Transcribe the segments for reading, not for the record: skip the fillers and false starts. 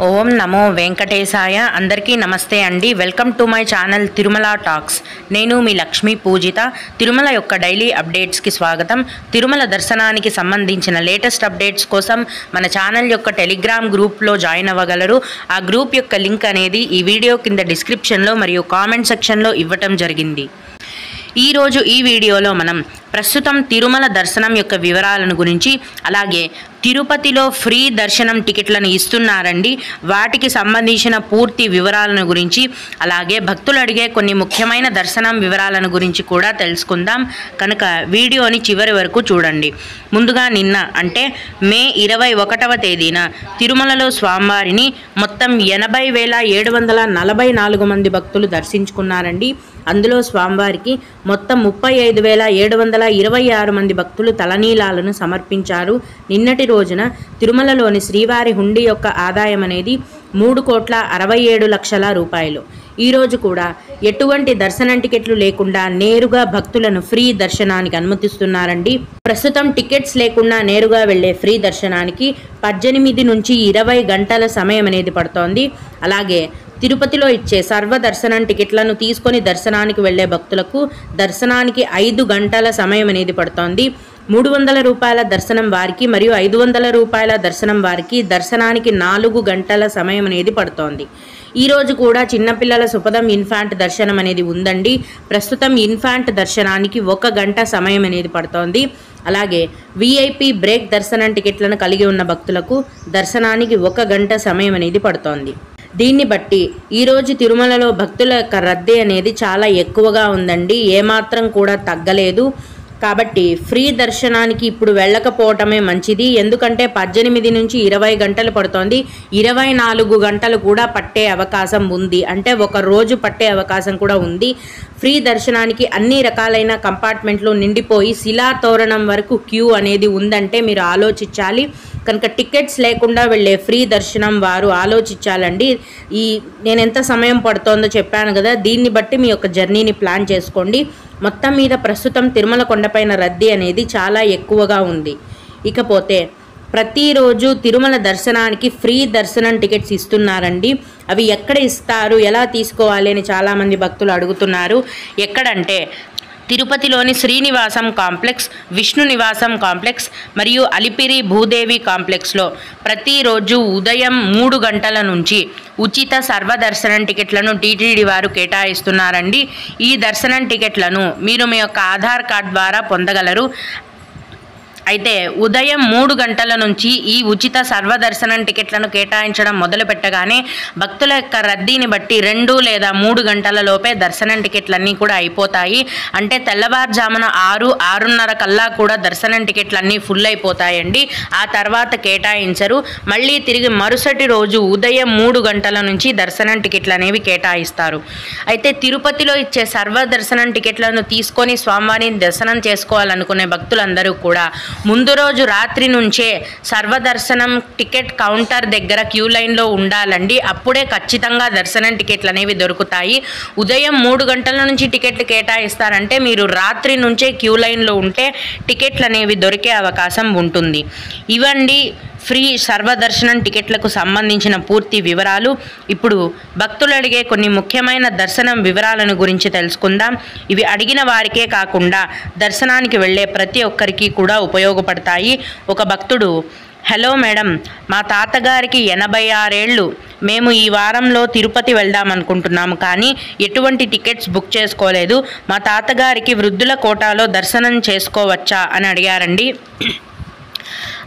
ఓం నమో వెంకటేశాయ. అందరికీ నమస్తే అండి. Welcome to my channel Tirumala talks. నేను మీ లక్ష్మీ పూజిత. తిరుమల యొక్క డైలీ అప్డేట్స్కి స్వాగతం. తిరుమల దర్శనానికి సంబంధించిన లేటెస్ట్ అప్డేట్స్ కోసం మన ఛానల్ యొక్క టెలిగ్రామ్ గ్రూప్లో జాయిన్ అవ్వగలరు. ఆ గ్రూప్ యొక్క లింక్ అనేది ఈ వీడియో కింద డిస్క్రిప్షన్లో మరియు కామెంట్ సెక్షన్లో ఇవ్వటం జరిగింది. ఈరోజు ఈ వీడియోలో మనం ప్రస్తుతం తిరుమల దర్శనం యొక్క వివరాలను గురించి, అలాగే తిరుపతిలో ఫ్రీ దర్శనం టికెట్లను ఇస్తున్నారండి, వాటికి సంబంధించిన పూర్తి వివరాలను గురించి, అలాగే భక్తులు అడిగే కొన్ని ముఖ్యమైన దర్శనం వివరాలను గురించి కూడా తెలుసుకుందాం. కనుక వీడియోని చివరి వరకు చూడండి. ముందుగా నిన్న అంటే మే 21వ తేదీన తిరుమలలో స్వామివారిని మొత్తం 80,744 మంది భక్తులు దర్శించుకున్నారండి. అందులో స్వామివారికి మొత్తం 35,726 మంది భక్తులు తలనీలాలను సమర్పించారు. నిన్నటి రోజున తిరుమలలోని శ్రీవారి హుండీ యొక్క ఆదాయం అనేది 3,67,00,000 రూపాయలు. ఈరోజు కూడా ఎటువంటి దర్శనం టికెట్లు లేకుండా నేరుగా భక్తులను ఫ్రీ దర్శనానికి అనుమతిస్తున్నారండి. ప్రస్తుతం టికెట్స్ లేకుండా నేరుగా వెళ్లే ఫ్రీ దర్శనానికి 18 నుంచి 20 గంటల సమయం అనేది పడుతోంది. అలాగే తిరుపతిలో ఇచ్చే సర్వదర్శనం టికెట్లను తీసుకొని దర్శనానికి వెళ్లే భక్తులకు దర్శనానికి 5 గంటల సమయం అనేది పడుతోంది. 300 రూపాయల దర్శనం వారికి మరియు 500 రూపాయల దర్శనం వారికి దర్శనానికి 4 గంటల సమయం అనేది పడుతోంది. ఈరోజు కూడా చిన్నపిల్లల సుపదం ఇన్ఫాంట్ దర్శనం అనేది ఉందండి. ప్రస్తుతం ఇన్ఫాంట్ దర్శనానికి 1 గంట సమయం అనేది పడుతోంది. అలాగే విఐపి బ్రేక్ దర్శనం టికెట్లను కలిగి ఉన్న భక్తులకు దర్శనానికి 1 గంట సమయం అనేది పడుతోంది. దీన్ని బట్టి ఈరోజు తిరుమలలో భక్తుల యొక్క రద్దీ అనేది చాలా ఎక్కువగా ఉందండి, ఏమాత్రం కూడా తగ్గలేదు. కాబట్టి ఫ్రీ దర్శనానికి ఇప్పుడు వెళ్ళకపోవటమే మంచిది. ఎందుకంటే 18 నుంచి 20 గంటలు పడుతోంది. 24 గంటలు కూడా పట్టే అవకాశం ఉంది, అంటే ఒక రోజు పట్టే అవకాశం కూడా ఉంది. ఫ్రీ దర్శనానికి అన్ని రకాలైన కంపార్ట్మెంట్లు నిండిపోయి శిలాతోరణం వరకు క్యూ అనేది ఉందంటే మీరు ఆలోచించాలి. కనుక టికెట్స్ లేకుండా వెళ్ళే ఫ్రీ దర్శనం వారు ఆలోచించాలండి. నేను ఎంత సమయం పడుతోందో చెప్పాను కదా, దీన్ని బట్టి మీ యొక్క జర్నీని ప్లాన్ చేసుకోండి. మొత్తం మీద ప్రస్తుతం తిరుమల కొండపైన రద్దీ అనేది చాలా ఎక్కువగా ఉంది. ఇకపోతే ప్రతిరోజు తిరుమల దర్శనానికి ఫ్రీ దర్శనం టికెట్స్ ఇస్తున్నారండి. అవి ఎక్కడ ఇస్తారు, ఎలా తీసుకోవాలి అని చాలామంది భక్తులు అడుగుతున్నారు. ఎక్కడంటే తిరుపతిలోని శ్రీనివాసం కాంప్లెక్స్, విష్ణు నివాసం కాంప్లెక్స్ మరియు అలిపిరి భూదేవి కాంప్లెక్స్లో ప్రతిరోజు ఉదయం 3 గంటల నుంచి ఉచిత సర్వదర్శనం టికెట్లను టీటీడీ వారు కేటాయిస్తున్నారండి. ఈ దర్శనం టికెట్లను మీరు మీ యొక్క ఆధార్ కార్డ్ ద్వారా పొందగలరు. అయితే ఉదయం 3 గంటల నుంచి ఈ ఉచిత సర్వదర్శనం టికెట్లను కేటాయించడం మొదలు పెట్టగానే భక్తుల యొక్క రద్దీని బట్టి 2 లేదా 3 గంటల లోపే దర్శనం టికెట్లన్నీ కూడా అయిపోతాయి. అంటే తెల్లవారుజామున 6-6:30 కల్లా కూడా దర్శనం టికెట్లన్నీ ఫుల్ అయిపోతాయండి. ఆ తర్వాత కేటాయించరు. మళ్ళీ తిరిగి మరుసటి రోజు ఉదయం 3 గంటల నుంచి దర్శనం టికెట్లు అనేవి కేటాయిస్తారు. అయితే తిరుపతిలో ఇచ్చే సర్వదర్శనం టికెట్లను తీసుకొని స్వామివారిని దర్శనం చేసుకోవాలనుకునే భక్తులందరూ కూడా ముందు రోజు రాత్రి నుంచే సర్వదర్శనం టికెట్ కౌంటర్ దగ్గర క్యూ లైన్లో ఉండాలండి. అప్పుడే ఖచ్చితంగా దర్శనం టికెట్లు అనేవి దొరుకుతాయి. ఉదయం 3 గంటల నుంచి టికెట్లు కేటాయిస్తారంటే మీరు రాత్రి నుంచే క్యూ లైన్లో ఉంటే టికెట్లు అనేవి దొరికే అవకాశం ఉంటుంది. ఇవండి ఫ్రీ సర్వదర్శనం టికెట్లకు సంబంధించిన పూర్తి వివరాలు. ఇప్పుడు భక్తులు అడిగే కొన్ని ముఖ్యమైన దర్శనం వివరాలను గురించి తెలుసుకుందాం. ఇవి అడిగిన వారికే కాకుండా దర్శనానికి వెళ్ళే ప్రతి ఒక్కరికి కూడా ఉపయోగపడతాయి. ఒక భక్తుడు, హలో మేడం, మా తాతగారికి 86 ఏళ్ళు. మేము ఈ వారంలో తిరుపతి వెళ్దాం అనుకుంటున్నాము, కానీ ఎటువంటి టికెట్స్ బుక్ చేసుకోలేదు. మా తాతగారికి వృద్ధుల కోటాలో దర్శనం చేసుకోవచ్చా అని అడిగారండి.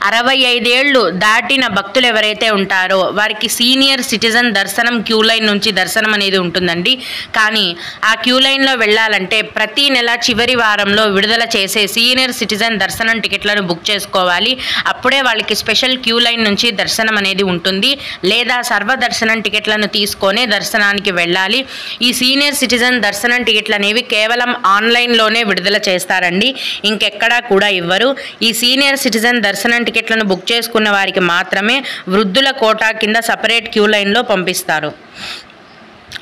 65 ఏళ్ళు దాటిన భక్తులు ఎవరైతే ఉంటారో వారికి సీనియర్ సిటిజన్ దర్శనం క్యూ లైన్ నుంచి దర్శనం అనేది ఉంటుందండి. కానీ ఆ క్యూ లైన్లో వెళ్ళాలంటే ప్రతి నెల చివరి వారంలో విడుదల చేసే సీనియర్ సిటిజన్ దర్శనం టికెట్లను బుక్ చేసుకోవాలి. అప్పుడే వాళ్ళకి స్పెషల్ క్యూ లైన్ నుంచి దర్శనం అనేది ఉంటుంది. లేదా సర్వదర్శనం టికెట్లను తీసుకొని దర్శనానికి వెళ్ళాలి. ఈ సీనియర్ సిటిజన్ దర్శనం టికెట్లు అనేవి కేవలం ఆన్లైన్లోనే విడుదల చేస్తారండి, ఇంకెక్కడా కూడా ఇవ్వరు. ఈ సీనియర్ సిటిజన్ దర్శనం టికెట్లను బుక్ చేసుకున్న వారికి మాత్రమే వృద్ధుల కోటా కింద సపరేట్ క్యూ లైన్లో పంపిస్తారు.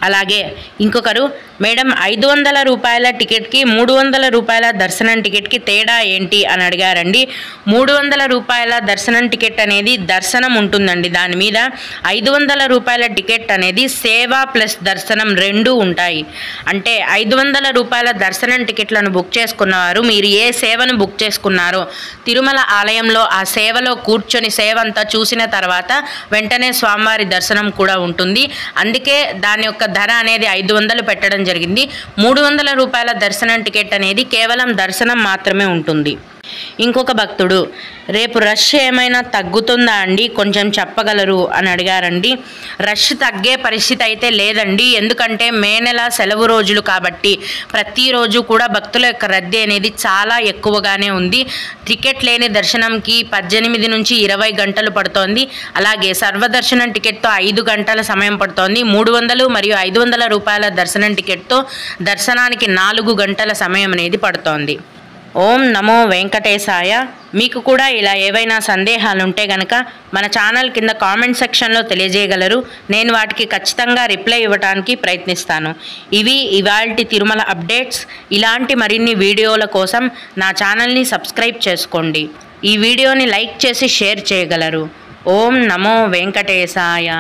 అలాగే ఇంకొకరు, మేడం 500 రూపాయల టికెట్కి 300 రూపాయల దర్శనం టికెట్కి తేడా ఏంటి అని అడిగారండి. 300 రూపాయల దర్శనం టికెట్ అనేది దర్శనం ఉంటుందండి. దాని మీద 500 రూపాయల టికెట్ అనేది సేవ ప్లస్ దర్శనం రెండూ ఉంటాయి. అంటే 500 రూపాయల దర్శనం టికెట్లను బుక్ చేసుకున్నవారు మీరు ఏ సేవను బుక్ చేసుకున్నారో తిరుమల ఆలయంలో ఆ సేవలో కూర్చొని సేవ అంతా చూసిన తర్వాత వెంటనే స్వామివారి దర్శనం కూడా ఉంటుంది. అందుకే దాని యొక్క ధర అనేది 500 పెట్టడం జరిగింది. 300 రూపాయల దర్శనం టికెట్ అనేది కేవలం దర్శనం మాత్రమే ఉంటుంది. ఇంకొక భక్తుడు, రేపు రష్ ఏమైనా తగ్గుతుందా అండి, కొంచెం చెప్పగలరు అని అడిగారండి. రష్ తగ్గే పరిస్థితి అయితే లేదండి. ఎందుకంటే మే నెల సెలవు రోజులు కాబట్టి ప్రతిరోజు కూడా భక్తుల యొక్క రద్దీ అనేది చాలా ఎక్కువగానే ఉంది. టికెట్ లేని దర్శనంకి 18 నుంచి 20 గంటలు పడుతోంది. అలాగే సర్వదర్శనం టికెట్తో 5 గంటల సమయం పడుతోంది. 300 మరియు 500 రూపాయల దర్శనం టికెట్తో దర్శనానికి 4 గంటల సమయం అనేది పడుతోంది. ఓం నమో వెంకటేశాయ. మీకు కూడా ఇలా ఏవైనా సందేహాలు ఉంటే గనక మన ఛానల్ కింద కామెంట్ సెక్షన్లో తెలియజేయగలరు. నేను వాటికి ఖచ్చితంగా రిప్లై ఇవ్వడానికి ప్రయత్నిస్తాను. ఇవి ఇవాల్టి తిరుమల అప్డేట్స్. ఇలాంటి మరిన్ని వీడియోల కోసం నా ఛానల్ని సబ్స్క్రైబ్ చేసుకోండి. ఈ వీడియోని లైక్ చేసి షేర్ చేయగలరు. ఓం నమో వెంకటేశాయ.